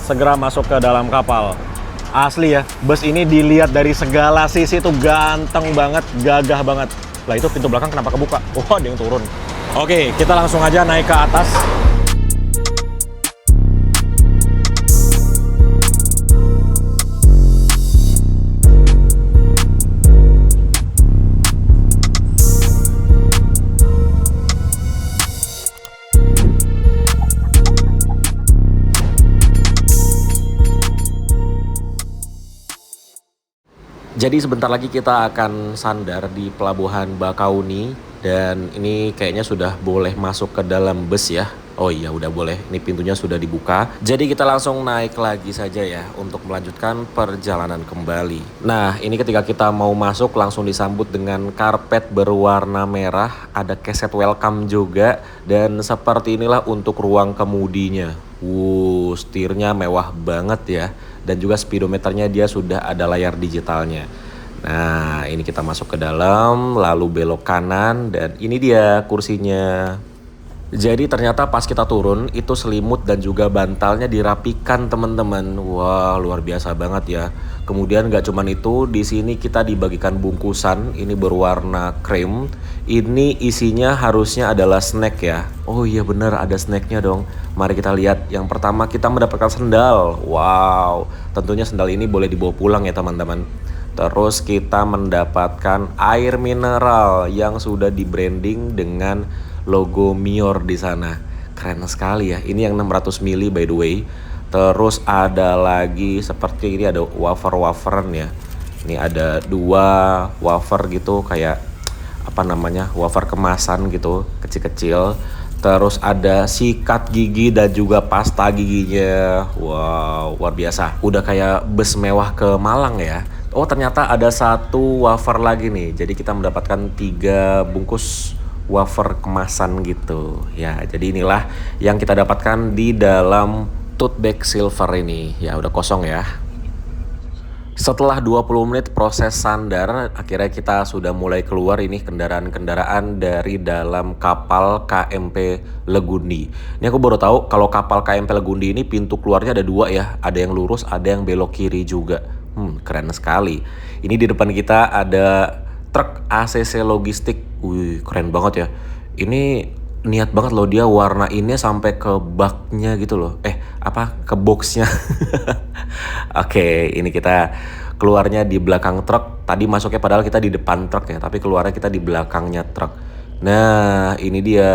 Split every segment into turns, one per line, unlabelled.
segera masuk ke dalam kapal. Asli ya, bus ini dilihat dari segala sisi tuh ganteng banget, gagah banget. Lah itu pintu belakang kenapa kebuka? Oh, ada yang turun. Oke, kita langsung aja naik ke atas. Jadi sebentar lagi kita akan sandar di Pelabuhan Bakauni dan ini kayaknya sudah boleh masuk ke dalam bus ya. Oh iya udah boleh, ini pintunya sudah dibuka. Jadi kita langsung naik lagi saja ya untuk melanjutkan perjalanan kembali. Nah ini ketika kita mau masuk langsung disambut dengan karpet berwarna merah. Ada keset welcome juga dan seperti inilah untuk ruang kemudinya. Setirnya mewah banget ya. Dan juga speedometernya dia sudah ada layar digitalnya. Nah ini kita masuk ke dalam lalu belok kanan dan ini dia kursinya. Jadi ternyata pas kita turun itu selimut dan juga bantalnya dirapikan teman-teman. Wah luar biasa banget ya. Kemudian gak cuman itu, di sini kita dibagikan bungkusan ini berwarna krem. Ini isinya harusnya adalah snack ya. Oh iya bener ada snacknya dong. Mari kita lihat. Yang pertama kita mendapatkan sendal. Wow, tentunya sendal ini boleh dibawa pulang ya teman-teman. Terus kita mendapatkan air mineral yang sudah di branding dengan logo Mior di sana. Keren sekali ya. Ini yang 600 ml by the way. Terus ada lagi seperti ini ada wafer-waferan ya. Ini ada 2 wafer gitu kayak apa namanya? Wafer kemasan gitu, kecil-kecil. Terus ada sikat gigi dan juga pasta giginya. Wow, luar biasa. Udah kayak bus mewah ke Malang ya. Oh, ternyata ada 1 wafer lagi nih. Jadi kita mendapatkan 3 bungkus wafer kemasan gitu ya. Jadi inilah yang kita dapatkan di dalam tote bag silver ini. Ya udah kosong ya. Setelah 20 menit proses sandar, akhirnya kita sudah mulai keluar ini kendaraan-kendaraan dari dalam kapal KMP Legundi. Ini aku baru tahu kalau kapal KMP Legundi ini pintu keluarnya ada 2 ya. Ada yang lurus, ada yang belok kiri juga. Keren sekali. Ini di depan kita ada truk ACC Logistik. Wih, keren banget ya. Ini niat banget loh dia warnainnya sampai ke baknya gitu loh. Ke boxnya. Oke, ini kita keluarnya di belakang truk. Tadi masuknya padahal kita di depan truk ya, tapi keluarnya kita di belakangnya truk. Nah, ini dia.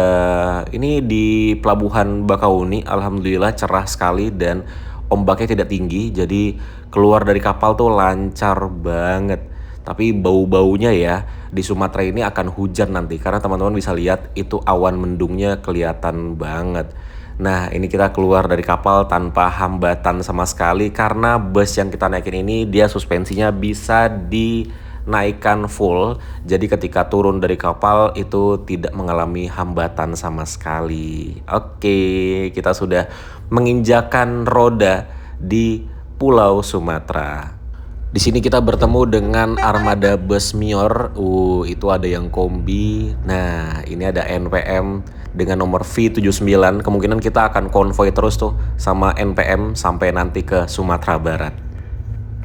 Ini di Pelabuhan Bakauni, alhamdulillah cerah sekali dan ombaknya tidak tinggi, jadi keluar dari kapal tuh lancar banget. Tapi bau-baunya ya di Sumatera ini akan hujan nanti karena teman-teman bisa lihat itu awan mendungnya kelihatan banget. Nah ini kita keluar dari kapal tanpa hambatan sama sekali karena bus yang kita naikin ini dia suspensinya bisa dinaikkan full. Jadi ketika turun dari kapal itu tidak mengalami hambatan sama sekali. Oke, kita sudah menginjakan roda di Pulau Sumatera. Di sini kita bertemu dengan armada bus Mior. Itu ada yang kombi. Nah, ini ada NPM dengan nomor V79. Kemungkinan kita akan konvoy terus tuh sama NPM sampai nanti ke Sumatera Barat.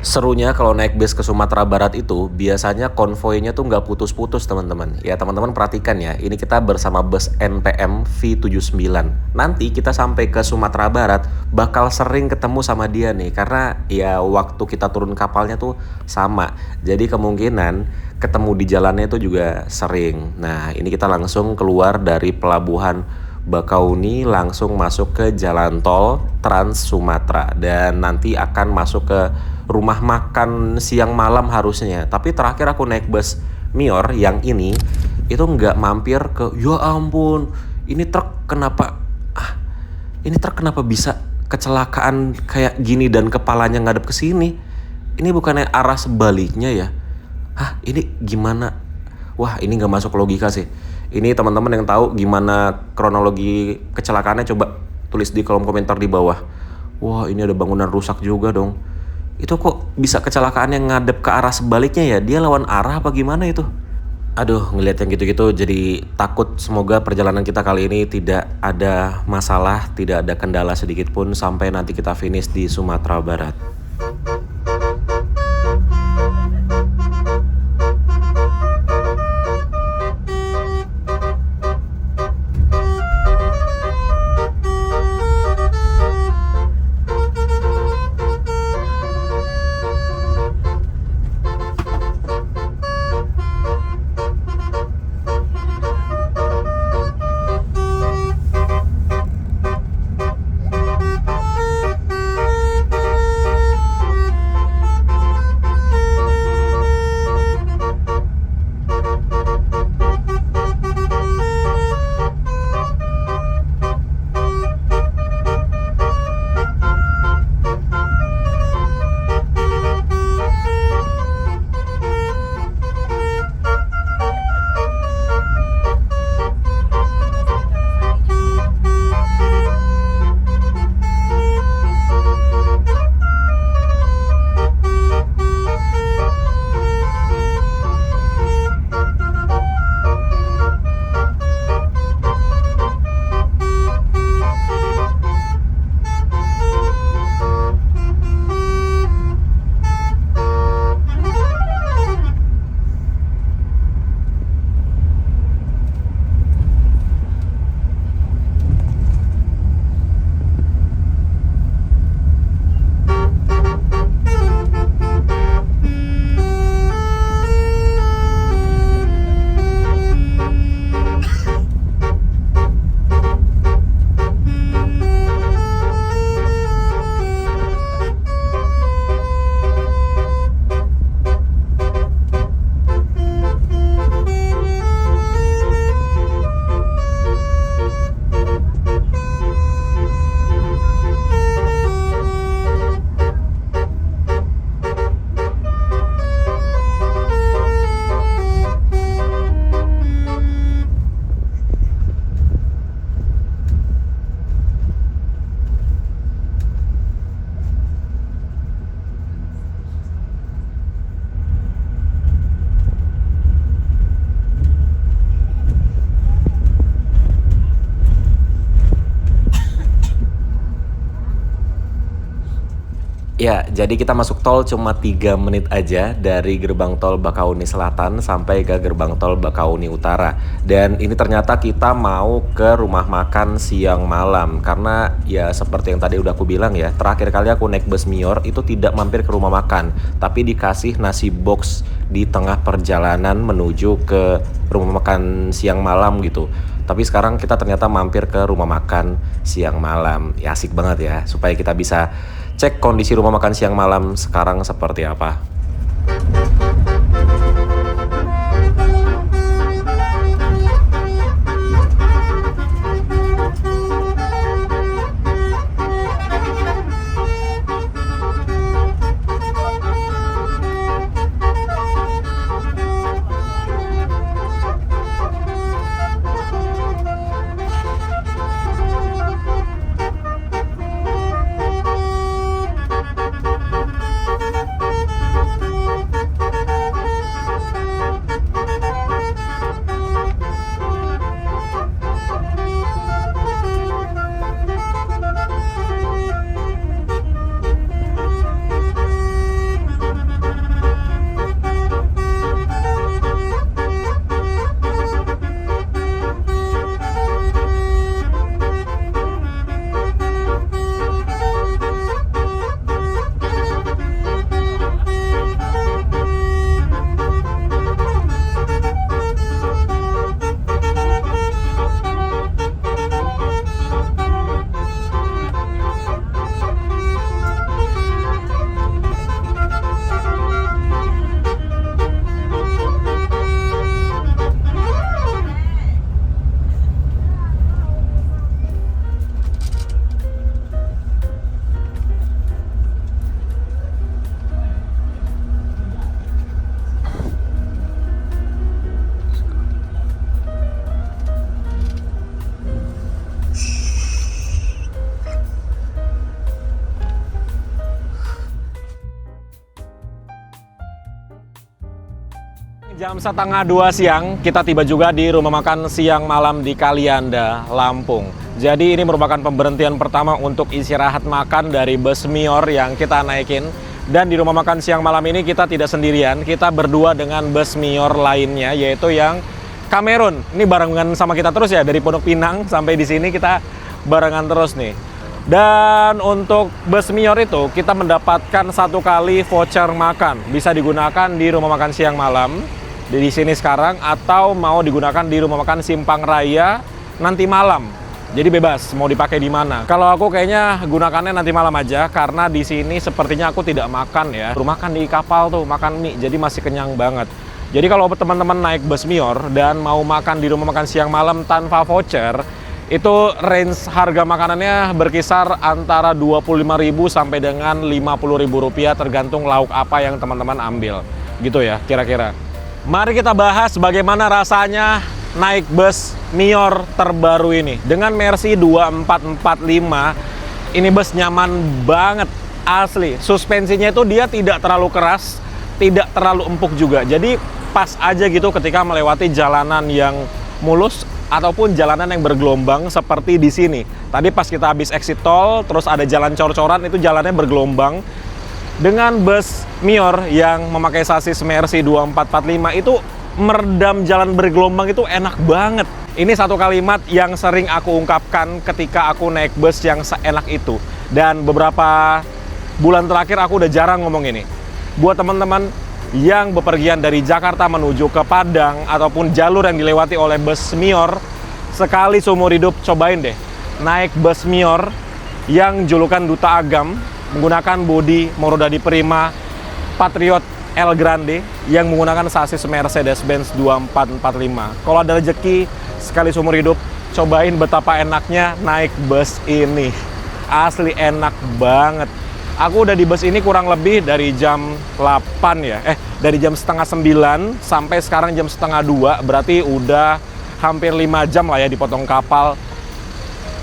Serunya kalau naik bus ke Sumatera Barat itu biasanya konvoynya tuh nggak putus-putus teman-teman. Ya teman-teman perhatikan ya, ini kita bersama bus NPM V79. Nanti kita sampai ke Sumatera Barat bakal sering ketemu sama dia nih. Karena ya waktu kita turun kapalnya tuh sama. Jadi kemungkinan ketemu di jalannya tuh juga sering. Nah ini kita langsung keluar dari Pelabuhan Bakauni langsung masuk ke jalan tol Trans Sumatera. Dan nanti akan masuk ke rumah makan siang malam harusnya. Tapi terakhir aku naik bus Mior yang ini itu nggak mampir ke, ya ampun ini truk kenapa bisa kecelakaan kayak gini dan kepalanya ngadep ke sini. Ini bukannya arah sebaliknya ya? Ini gimana? Wah ini nggak masuk logika sih. Ini teman-teman yang tahu gimana kronologi kecelakaannya coba tulis di kolom komentar di bawah. Wah ini ada bangunan rusak juga dong. Itu kok bisa kecelakaan yang ngadep ke arah sebaliknya ya? Dia lawan arah apa gimana itu? Aduh, ngelihat yang gitu-gitu jadi takut semoga perjalanan kita kali ini tidak ada masalah, tidak ada kendala sedikit pun sampai nanti kita finish di Sumatera Barat. Ya, jadi kita masuk tol cuma 3 menit aja dari gerbang tol Bakauni Selatan sampai ke gerbang tol Bakauni Utara. Dan ini ternyata kita mau ke rumah makan siang malam. Karena ya seperti yang tadi udah aku bilang ya, terakhir kali aku naik bus Mior itu tidak mampir ke rumah makan, tapi dikasih nasi box di tengah perjalanan menuju ke rumah makan siang malam gitu. Tapi sekarang kita ternyata mampir ke rumah makan siang malam. Ya asik banget ya, supaya kita bisa cek kondisi rumah makan siang malam sekarang seperti apa. Jam setengah 2 siang, kita tiba juga di rumah makan siang malam di Kalianda, Lampung. Jadi ini merupakan pemberhentian pertama untuk istirahat makan dari bus Mior yang kita naikin. Dan di rumah makan siang malam ini kita tidak sendirian, kita berdua dengan bus Mior lainnya, yaitu yang Cameron. Ini barengan sama kita terus ya, dari Pondok Pinang sampai di sini kita barengan terus nih. Dan untuk bus Mior itu kita mendapatkan 1 kali voucher makan, bisa digunakan di rumah makan siang malam di sini sekarang, atau mau digunakan di rumah makan Simpang Raya nanti malam. Jadi bebas mau dipakai di mana. Kalau aku kayaknya gunakannya nanti malam aja, karena di sini sepertinya aku tidak makan ya. Rumah makan di kapal tuh makan mie, jadi masih kenyang banget. Jadi kalau teman-teman naik bus Mior dan mau makan di rumah makan siang malam tanpa voucher, itu range harga makanannya berkisar antara 25.000 sampai dengan 50.000 rupiah, tergantung lauk apa yang teman-teman ambil. Gitu ya kira-kira. Mari kita bahas bagaimana rasanya naik bus Mior terbaru ini. Dengan Mercy 2445, ini bus nyaman banget, asli. Suspensinya itu dia tidak terlalu keras, tidak terlalu empuk juga. Jadi pas aja gitu ketika melewati jalanan yang mulus ataupun jalanan yang bergelombang seperti di sini. Tadi pas kita habis exit tol, terus ada jalan cor-coran, itu jalannya bergelombang. Dengan bus Mior yang memakai sasis Mercy 2445 itu meredam jalan bergelombang itu enak banget. Ini satu kalimat yang sering aku ungkapkan ketika aku naik bus yang seenak itu. Dan beberapa bulan terakhir aku udah jarang ngomong ini. Buat teman-teman yang bepergian dari Jakarta menuju ke Padang ataupun jalur yang dilewati oleh bus Mior, sekali seumur hidup cobain deh naik bus Mior yang julukan Duta Agam, menggunakan bodi Morodadi Prima Patriot El Grande yang menggunakan sasis Mercedes-Benz 2445. Kalau ada rezeki sekali seumur hidup, cobain betapa enaknya naik bus ini. Asli enak banget. Aku udah di bus ini kurang lebih dari jam 8 ya. Dari jam setengah 9 sampai sekarang jam setengah 2. Berarti udah hampir 5 jam lah ya dipotong kapal.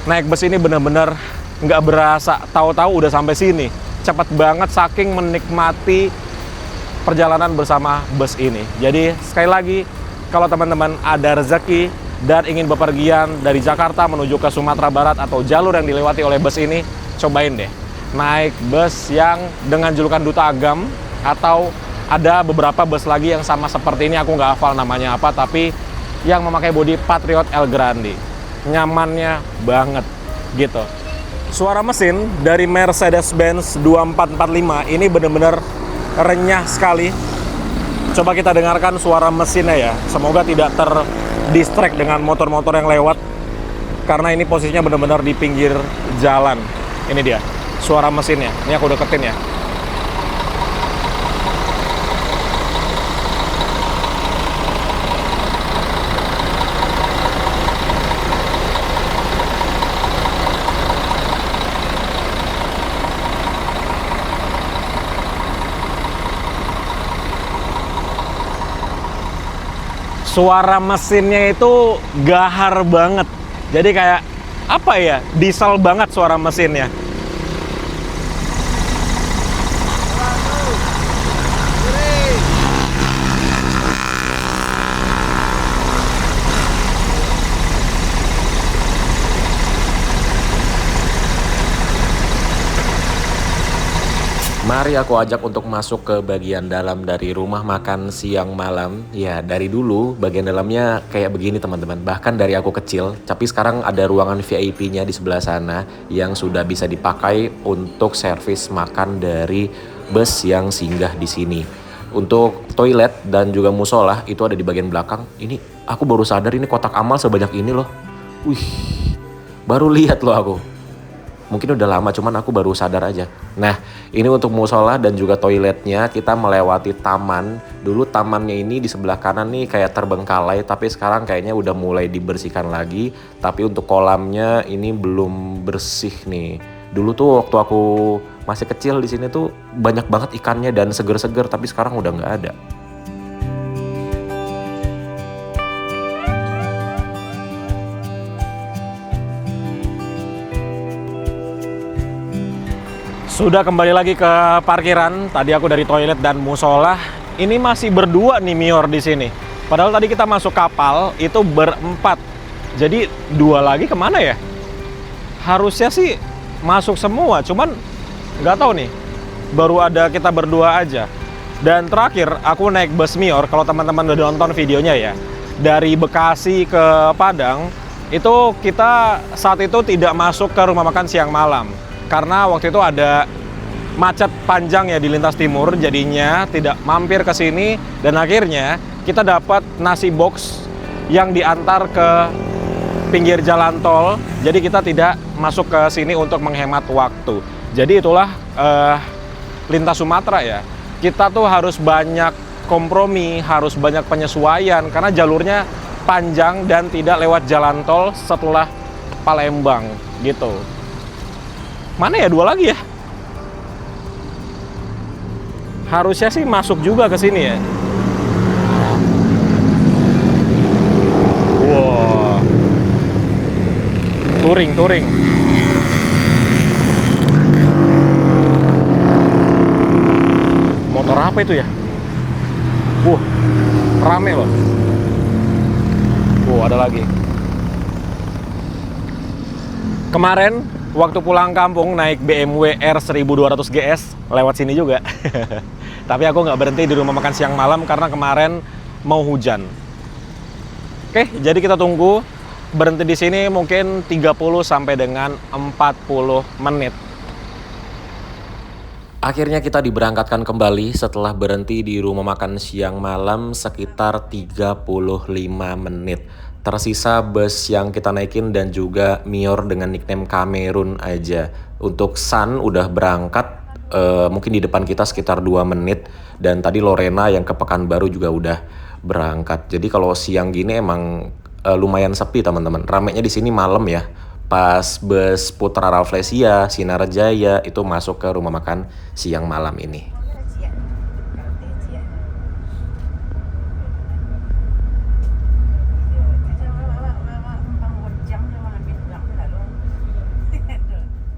Naik bus ini bener-bener nggak berasa, tahu-tahu udah sampai sini. Cepat banget saking menikmati perjalanan bersama bus ini. Jadi sekali lagi, kalau teman-teman ada rezeki dan ingin bepergian dari Jakarta menuju ke Sumatera Barat atau jalur yang dilewati oleh bus ini, cobain deh naik bus yang dengan julukan Duta Agam, atau ada beberapa bus lagi yang sama seperti ini, aku nggak hafal namanya apa, tapi yang memakai bodi Patriot El Grande. Nyamannya banget gitu. Suara mesin dari Mercedes-Benz 2445 ini benar-benar renyah sekali. Coba kita dengarkan suara mesinnya ya. Semoga tidak terdistract dengan motor-motor yang lewat, karena ini posisinya benar-benar di pinggir jalan. Ini dia suara mesinnya. Ini aku deketin ya. Suara mesinnya itu gahar banget. Jadi kayak apa ya? Diesel banget suara mesinnya.
Mari aku ajak untuk masuk ke bagian dalam dari rumah makan siang malam. Ya, dari dulu bagian dalamnya kayak begini teman-teman. Bahkan dari aku kecil, tapi sekarang ada ruangan VIP-nya di sebelah sana yang sudah bisa dipakai untuk servis makan dari bus yang singgah di sini. Untuk toilet dan juga musola itu ada di bagian belakang. Ini aku baru sadar ini kotak amal sebanyak ini loh. Wih, baru lihat loh aku. Mungkin udah lama, cuman aku baru sadar aja. Nah, ini untuk musola dan juga toiletnya kita melewati taman. Dulu tamannya ini di sebelah kanan nih kayak terbengkalai, tapi sekarang kayaknya udah mulai dibersihkan lagi. Tapi untuk kolamnya ini belum bersih nih. Dulu tuh waktu aku masih kecil di sini tuh banyak banget ikannya dan seger-seger, tapi sekarang udah nggak ada.
Sudah kembali lagi ke parkiran. Tadi aku dari toilet dan musola. ini masih berdua nih Mior di sini. Padahal tadi kita masuk kapal itu berempat. Jadi dua lagi kemana ya? Harusnya sih masuk semua, cuman nggak tahu nih. Baru ada kita berdua aja. Dan terakhir aku naik bus Mior, kalau teman-teman udah nonton videonya ya. Dari Bekasi ke Padang, itu kita saat itu tidak masuk ke rumah makan siang malam. Karena waktu itu ada macet panjang ya di lintas timur, jadinya tidak mampir ke sini. Dan akhirnya kita dapat nasi box yang diantar ke pinggir jalan tol. Jadi kita tidak masuk ke sini untuk menghemat waktu. Jadi itulah lintas Sumatera ya. Kita tuh harus banyak kompromi, harus banyak penyesuaian karena jalurnya panjang dan tidak lewat jalan tol setelah Palembang gitu. Mana ya dua lagi ya? Harusnya sih masuk juga ke sini ya. Wow. Touring. Motor apa itu ya? Rame loh. Ada lagi. Kemarin waktu pulang kampung naik BMW R1200 GS lewat sini juga. Tapi aku nggak berhenti di rumah makan siang malam karena kemarin mau hujan. Oke, jadi kita tunggu. Berhenti di sini mungkin 30 sampai dengan 40 menit.
Akhirnya kita diberangkatkan kembali setelah berhenti di rumah makan siang malam sekitar 35 menit. Tersisa bus yang kita naikin dan juga Mior dengan nickname Kamerun aja. Untuk Sun udah berangkat mungkin di depan kita sekitar 2 menit. Dan tadi Lorena yang ke Pekanbaru juga udah berangkat. Jadi kalau siang gini emang lumayan sepi teman-teman. Ramenya di sini malam ya. Pas bus Putra Rafflesia, Sinarjaya itu masuk ke rumah makan siang malam ini.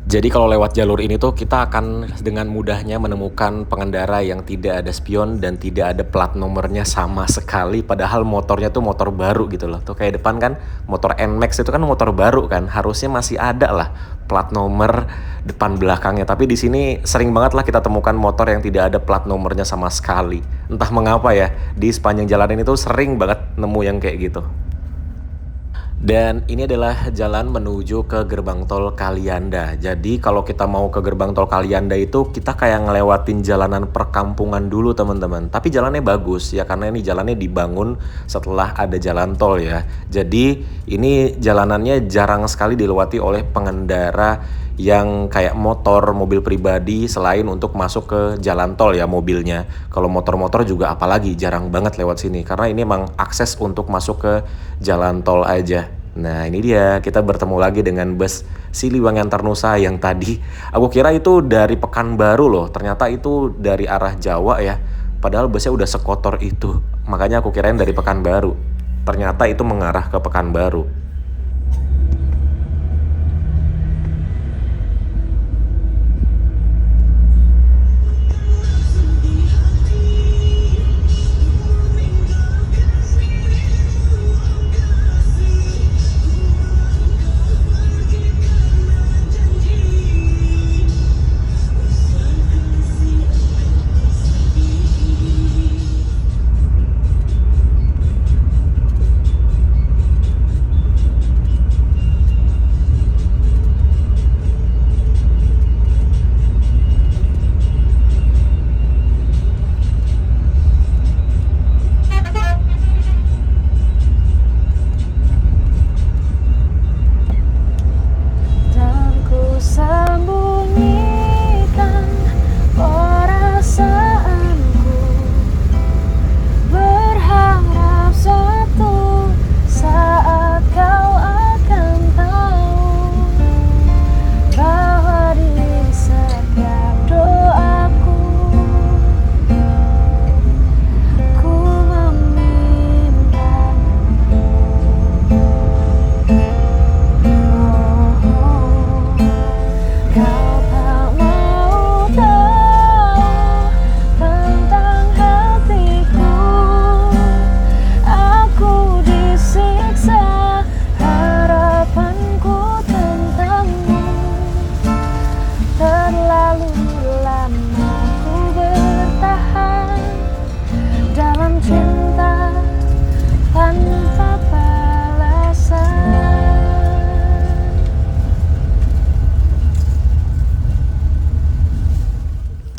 Jadi kalau lewat jalur ini tuh kita akan dengan mudahnya menemukan pengendara yang tidak ada spion dan tidak ada plat nomornya sama sekali. Padahal motornya tuh motor baru gitu loh. Tuh kayak depan kan motor NMAX itu kan motor baru kan. Harusnya masih ada lah plat nomor depan belakangnya. Tapi di sini sering banget lah kita temukan motor yang tidak ada plat nomornya sama sekali. Entah mengapa ya, di sepanjang jalan ini tuh sering banget nemu yang kayak gitu. Dan ini adalah jalan menuju ke gerbang tol Kalianda. Jadi kalau kita mau ke gerbang tol Kalianda itu kita kayak ngelewatin jalanan perkampungan dulu teman-teman. Tapi jalannya bagus ya karena ini jalannya dibangun setelah ada jalan tol ya. Jadi ini jalanannya jarang sekali dilewati oleh pengendara yang kayak motor, mobil pribadi selain untuk masuk ke jalan tol ya mobilnya. Kalau motor-motor juga apalagi jarang banget lewat sini karena ini emang akses untuk masuk ke jalan tol aja. Nah ini dia kita bertemu lagi dengan bus Siliwangi Antarnusa yang tadi aku kira itu dari Pekanbaru loh, ternyata itu dari arah Jawa ya. Padahal busnya udah sekotor itu, makanya aku kirain dari Pekanbaru. Ternyata itu mengarah ke Pekanbaru.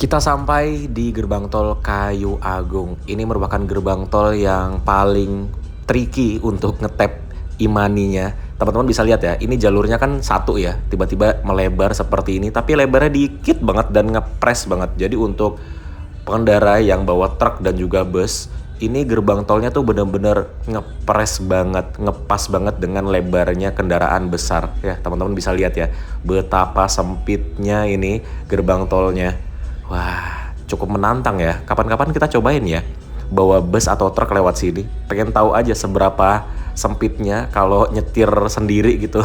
Kita sampai di gerbang tol Kayu Agung. Ini merupakan gerbang tol yang paling tricky untuk ngetap imaninya. Teman-teman bisa lihat ya, ini jalurnya kan satu ya, tiba-tiba melebar seperti ini, tapi lebarnya dikit banget dan ngepres banget. Jadi untuk pengendara yang bawa truk dan juga bus, ini gerbang tolnya tuh bener-bener ngepres banget, ngepas banget dengan lebarnya kendaraan besar. Ya, teman-teman bisa lihat ya, betapa sempitnya ini gerbang tolnya. Wah, cukup menantang ya. Kapan-kapan kita cobain ya, bawa bus atau truk lewat sini. Pengen tahu aja seberapa sempitnya kalau nyetir sendiri gitu.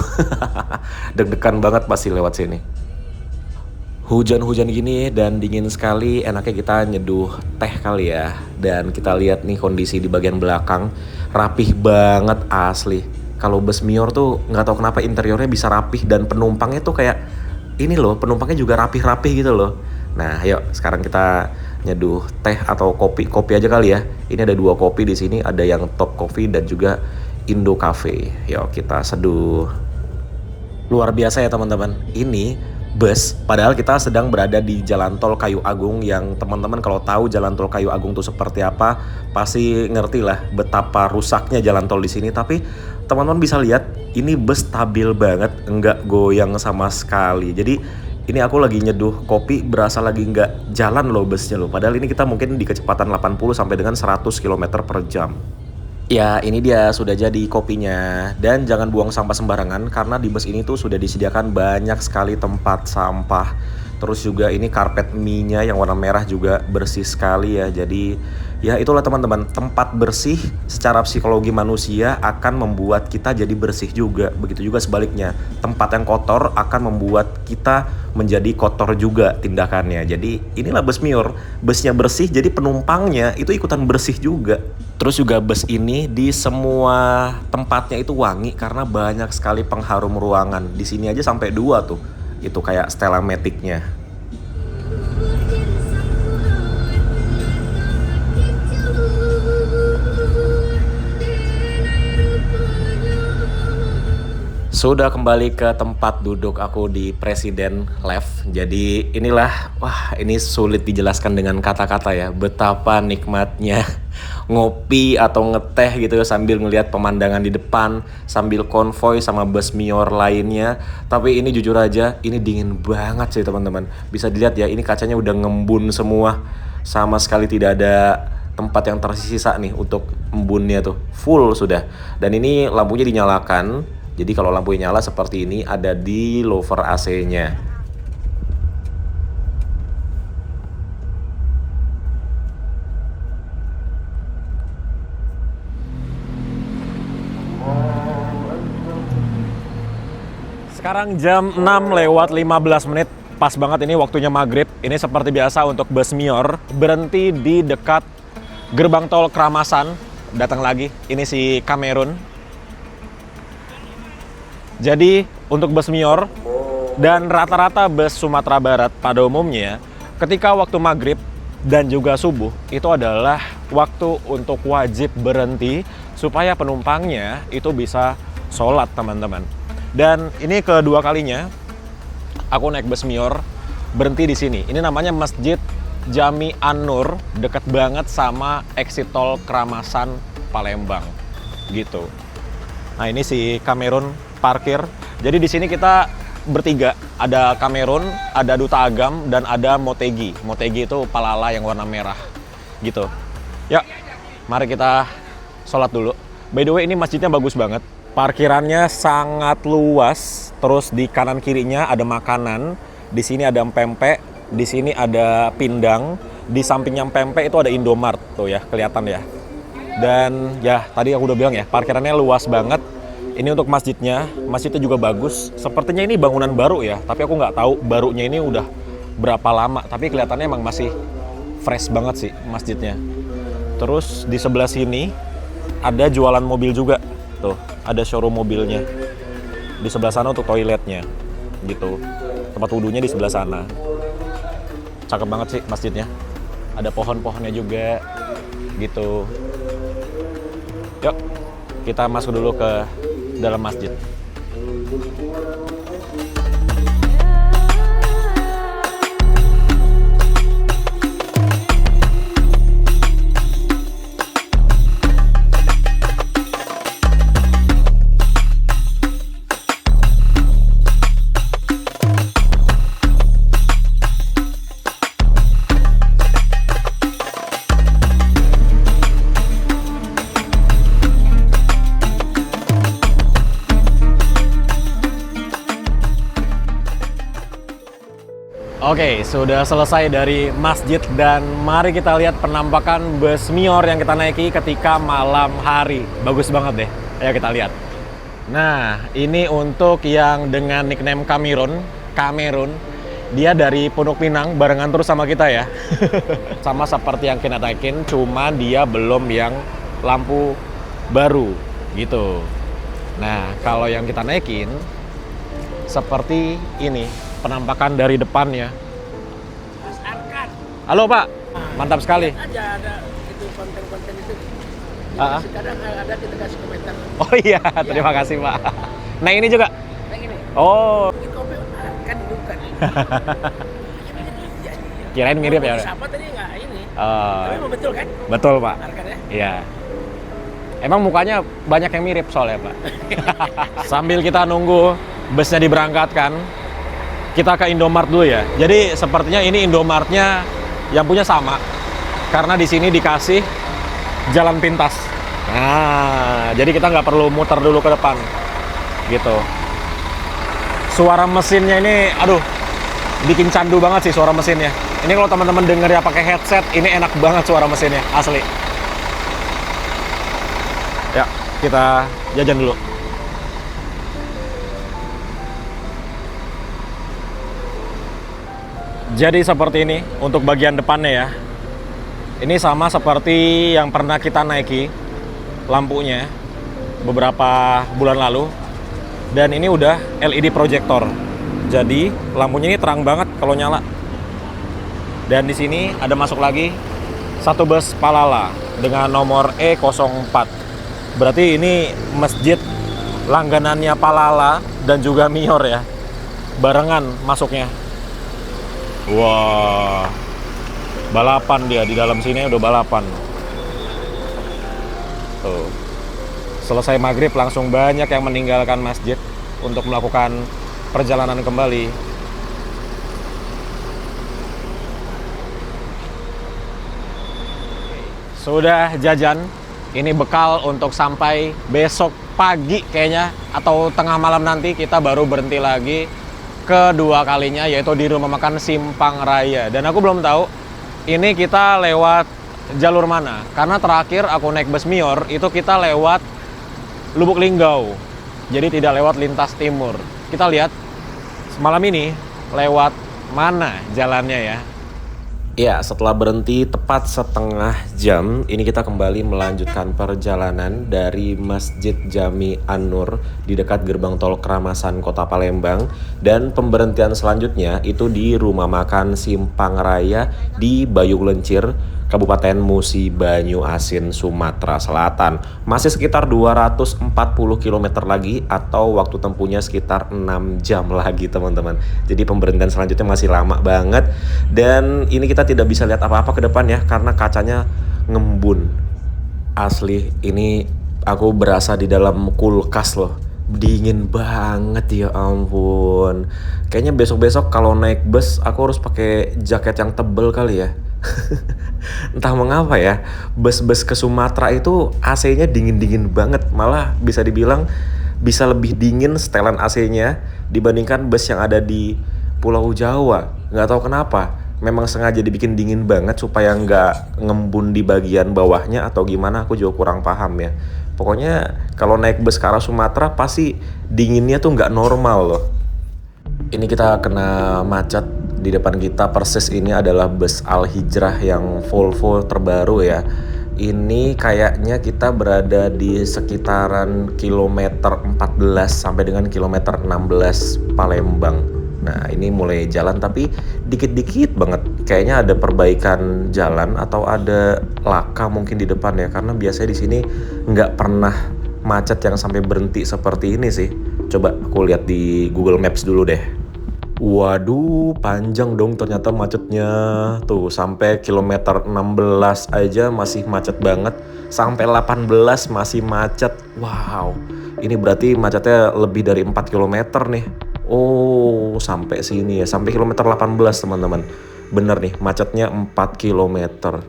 Deg-degan banget pasti lewat sini. Hujan-hujan gini dan dingin sekali, enaknya kita nyeduh teh kali ya. Dan kita lihat nih kondisi di bagian belakang, rapih banget asli. Kalau bus Mior tuh nggak tahu kenapa interiornya bisa rapih dan penumpangnya tuh kayak ini loh, penumpangnya juga rapih-rapih gitu loh. Nah, yuk sekarang kita nyeduh teh atau kopi aja kali ya. Ini ada 2 kopi di sini, ada yang Top Coffee dan juga Indo Cafe. Yuk kita seduh. Luar biasa ya teman-teman. Ini bus, padahal kita sedang berada di Jalan Tol Kayu Agung yang teman-teman kalau tahu Jalan Tol Kayu Agung itu seperti apa, pasti ngerti lah betapa rusaknya jalan tol di sini. Tapi teman-teman bisa lihat, ini bus stabil banget, enggak goyang sama sekali. Jadi ini aku lagi nyeduh kopi, berasa lagi nggak jalan loh busnya loh. Padahal ini kita mungkin di kecepatan 80 sampai dengan 100 km per jam. Ya, ini dia sudah jadi kopinya. Dan jangan buang sampah sembarangan karena di bus ini tuh sudah disediakan banyak sekali tempat sampah. Terus juga ini karpet mie-nya yang warna merah juga bersih sekali ya. Jadi ya itulah teman-teman, tempat bersih secara psikologi manusia akan membuat kita jadi bersih juga. Begitu juga sebaliknya, tempat yang kotor akan membuat kita menjadi kotor juga tindakannya. Jadi inilah bus Mior, busnya bersih jadi penumpangnya itu ikutan bersih juga. Terus juga bus ini di semua tempatnya itu wangi karena banyak sekali pengharum ruangan. Di sini aja sampai 2 tuh. Itu kayak Stella Matic-nya. Sudah kembali ke tempat duduk aku di Presiden Left. Jadi inilah, wah ini sulit dijelaskan dengan kata-kata ya, betapa nikmatnya ngopi atau ngeteh gitu sambil ngelihat pemandangan di depan, sambil konvoy sama bus Mior lainnya. Tapi ini jujur aja, ini dingin banget sih teman-teman. Bisa dilihat ya, ini kacanya udah ngembun semua, sama sekali tidak ada tempat yang tersisa nih untuk embunnya tuh, full sudah. Dan ini lampunya dinyalakan. Jadi kalau lampunya nyala seperti ini ada di louvre AC-nya. Sekarang jam 6:15, pas banget ini waktunya maghrib. Ini seperti biasa untuk bus Mior berhenti di dekat gerbang tol Kramasan. Datang lagi, ini si Kamerun. Jadi untuk bus Mior dan rata-rata bus Sumatera Barat pada umumnya ketika waktu maghrib dan juga subuh itu adalah waktu untuk wajib berhenti supaya penumpangnya itu bisa sholat teman-teman. Dan ini kedua kalinya aku naik bus Mior berhenti di sini. Ini namanya Masjid Jami An-Nur, deket banget sama exit tol Kramasan Palembang gitu. Nah ini si Kamerun parkir. Jadi di sini kita bertiga, ada Kamerun, ada Duta Agam, dan ada Motegi. Motegi itu palala yang warna merah gitu. Ya, mari kita sholat dulu. By the way ini masjidnya bagus banget. Parkirannya sangat luas. Terus di kanan kirinya ada makanan. Di sini ada pempek, di sini ada pindang. Di sampingnya pempek itu ada Indomart tuh ya, kelihatan ya. Dan ya tadi aku udah bilang ya, parkirannya luas banget. Ini untuk masjidnya juga bagus. Sepertinya ini bangunan baru ya, tapi aku nggak tahu barunya ini udah berapa lama. Tapi kelihatannya emang masih fresh banget sih masjidnya. Terus di sebelah sini ada jualan mobil juga. Tuh, ada showroom mobilnya. Di sebelah sana untuk toiletnya, gitu. Tempat wudhunya di sebelah sana. Cakep banget sih masjidnya. Ada pohon-pohonnya juga, gitu. Yuk, kita masuk dulu ke dalam masjid.
Oke, sudah selesai dari masjid dan mari kita lihat penampakan bus Mior yang kita naiki ketika malam hari. Bagus banget deh. Ayo kita lihat. Nah, ini untuk yang dengan nickname Kamerun. Dia dari Pondok Pinang barengan terus sama kita ya. Sama seperti yang kita naikin, cuma dia belum yang lampu baru gitu. Nah, kalau yang kita naikin seperti ini penampakan dari depannya.
Mas Arkan.
Halo Pak, mantap sekali.
Aja ada itu konten-konten itu.
Ah.
Kadang ada kita kasih komentar.
Oh iya, terima kasih Pak. Nah ini juga.
Nah ini.
Oh,
Ini kopi Arkan bukan.
kirain mirip ya.
Siapa tadi nggak ini?
Oh,
Tapi memang betul kan?
betul Pak.
Arkan ya.
Iya. Emang mukanya banyak yang mirip soalnya Pak. Sambil kita nunggu busnya diberangkatkan, kita ke Indomart dulu ya. Jadi sepertinya ini Indomartnya yang punya sama, karena di sini dikasih jalan pintas. Nah, jadi kita nggak perlu muter dulu ke depan, gitu. Suara mesinnya ini, aduh, bikin candu banget sih suara mesinnya. Ini kalau teman-teman denger ya pakai headset, ini enak banget suara mesinnya, asli. Ya, kita jajan dulu. Jadi seperti ini untuk bagian depannya ya. Ini sama seperti yang pernah kita naiki lampunya beberapa bulan lalu. Dan ini udah LED projector. Jadi lampunya ini terang banget kalau nyala. Dan di sini ada masuk lagi satu bus Palala dengan nomor E04. Berarti ini masjid langganannya Palala dan juga Mior ya. Barengan masuknya. Wah, balapan dia di dalam sini udah balapan. Tuh. Selesai maghrib langsung banyak yang meninggalkan masjid untuk melakukan perjalanan kembali. Sudah jajan, ini bekal untuk sampai besok pagi kayaknya atau tengah malam nanti kita baru berhenti lagi kedua kalinya, yaitu di rumah makan Simpang Raya. Dan aku belum tahu ini kita lewat jalur mana, karena terakhir aku naik bus Mior itu kita lewat Lubuk Linggau, jadi tidak lewat lintas timur. Kita lihat malam ini lewat mana jalannya ya. Ya, setelah berhenti tepat setengah jam, ini kita kembali melanjutkan perjalanan dari Masjid Jami An-Nur di dekat gerbang tol Keramasan Kota Palembang. Dan pemberhentian selanjutnya itu di rumah makan Simpang Raya di Bayung Lencir, Kabupaten Musi Banyu Asin, Sumatera Selatan. Masih sekitar 240 km lagi atau waktu tempuhnya sekitar 6 jam lagi teman-teman. Jadi pemberhentian selanjutnya masih lama banget. Dan ini kita tidak bisa lihat apa-apa ke depan ya, karena kacanya ngembun. Asli, ini aku berasa di dalam kulkas loh. Dingin banget ya ampun. Kayaknya besok-besok kalau naik bus aku harus pakai jaket yang tebel kali ya. Entah mengapa ya, bus-bus ke Sumatera itu AC-nya dingin-dingin banget. Malah bisa dibilang bisa lebih dingin setelan AC-nya dibandingkan bus yang ada di Pulau Jawa. Nggak tahu kenapa, memang sengaja dibikin dingin banget supaya nggak ngembun di bagian bawahnya atau gimana, aku juga kurang paham ya. Pokoknya kalau naik bus ke arah Sumatera pasti dinginnya tuh nggak normal loh. Ini kita kena macet. Di depan kita persis ini adalah bus Al Hijrah yang Volvo terbaru ya. Ini kayaknya kita berada di sekitaran kilometer 14 sampai dengan kilometer 16 Palembang. Nah ini mulai jalan tapi dikit-dikit banget. Kayaknya ada perbaikan jalan atau ada laka mungkin di depan ya. Karena biasanya di sini nggak pernah macet yang sampai berhenti seperti ini sih. Coba aku lihat di Google Maps dulu deh. Waduh, panjang dong ternyata macetnya. Tuh, sampai kilometer 16 aja masih macet banget. Sampai 18 masih macet. Wow, ini berarti macetnya lebih dari 4 kilometer nih. Oh, sampai sini ya. Sampai kilometer 18 teman-teman. Bener nih, macetnya 4 kilometer.